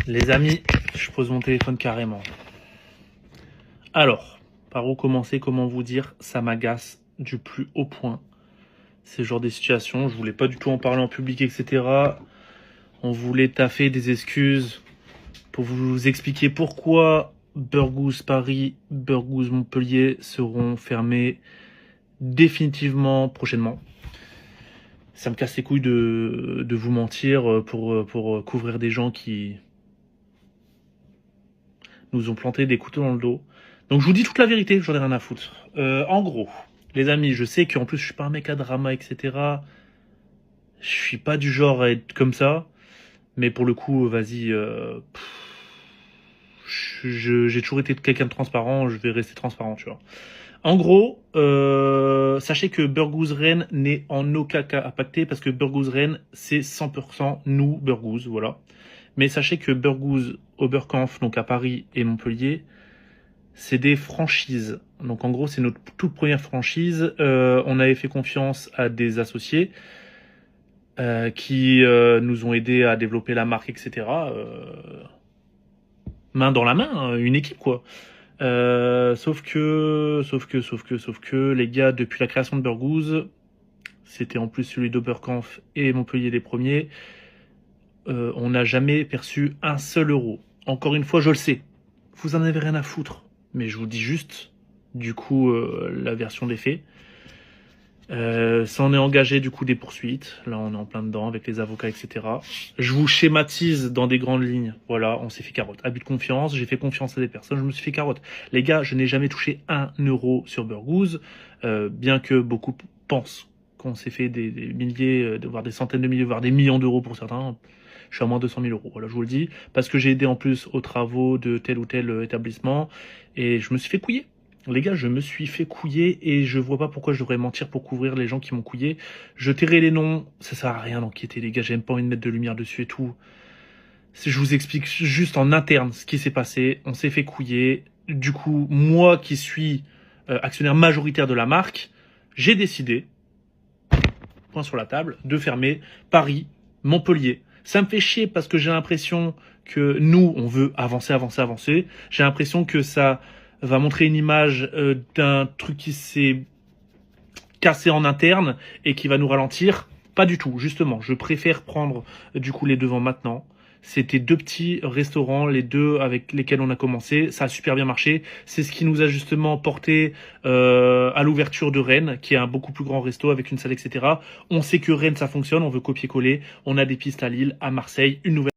Les amis, je pose mon téléphone carrément. Alors, par où commencer, comment vous dire, ça m'agace du plus haut point. C'est le genre des situations, je voulais pas du tout en parler en public, etc. On voulait taffer des excuses pour vous expliquer pourquoi Burgos Paris, Burgos Montpellier seront fermés définitivement prochainement. Ça me casse les couilles de vous mentir pour couvrir des gens qui nous ont planté des couteaux dans le dos. Donc je vous dis toute la vérité, j'en ai rien à foutre. En gros, les amis, je sais qu'en plus je suis pas un mec à drama, etc. Je suis pas du genre à être comme ça. Mais pour le coup, vas-y, j'ai toujours été quelqu'un de transparent, je vais rester transparent, tu vois. En gros, sachez que Burgos Rennes n'est en aucun cas impacté parce que Burgos Rennes, c'est 100% nous, Burgos, voilà. Mais sachez que Burgos, Oberkampf, donc à Paris et Montpellier, c'est des franchises. Donc en gros, c'est notre toute première franchise. On avait fait confiance à des associés qui nous ont aidés à développer la marque, etc. Main dans la main, hein, une équipe quoi. Sauf que, les gars, depuis la création de Burgos, c'était en plus celui d'Oberkampf et Montpellier les premiers, on n'a jamais perçu un seul euro. Encore une fois, je le sais, vous en avez rien à foutre, mais je vous dis juste, du coup, la version des faits. Ça en est engagé du coup des poursuites. Là, on est en plein dedans avec les avocats, etc. Je vous schématise dans des grandes lignes. Voilà, on s'est fait carotte. Abus de confiance, j'ai fait confiance à des personnes, je me suis fait carotte. Les gars, je n'ai jamais touché 1 euro sur Burgos, bien que beaucoup pensent qu'on s'est fait des milliers, voire des centaines de milliers, voire des millions d'euros pour certains. Je suis à moins de 200 000 euros, voilà, je vous le dis, parce que j'ai aidé en plus aux travaux de tel ou tel établissement, et je me suis fait couiller. Les gars, je me suis fait couiller et je vois pas pourquoi je devrais mentir pour couvrir les gens qui m'ont couillé. Je tairai les noms, ça sert à rien d'enquêter, les gars, j'aime pas envie de mettre de lumière dessus et tout. Je vous explique juste en interne ce qui s'est passé. On s'est fait couiller. Du coup, moi qui suis actionnaire majoritaire de la marque, j'ai décidé, point sur la table, de fermer Paris, Montpellier. Ça me fait chier parce que j'ai l'impression que nous, on veut avancer. J'ai l'impression que ça va montrer une image d'un truc qui s'est cassé en interne et qui va nous ralentir. Pas du tout, justement. Je préfère prendre du coup les devants maintenant. C'était 2 petits restaurants, les 2 avec lesquels on a commencé. Ça a super bien marché. C'est ce qui nous a justement porté à l'ouverture de Rennes, qui est un beaucoup plus grand resto avec une salle, etc. On sait que Rennes, ça fonctionne. On veut copier-coller. On a des pistes à Lille, à Marseille, une nouvelle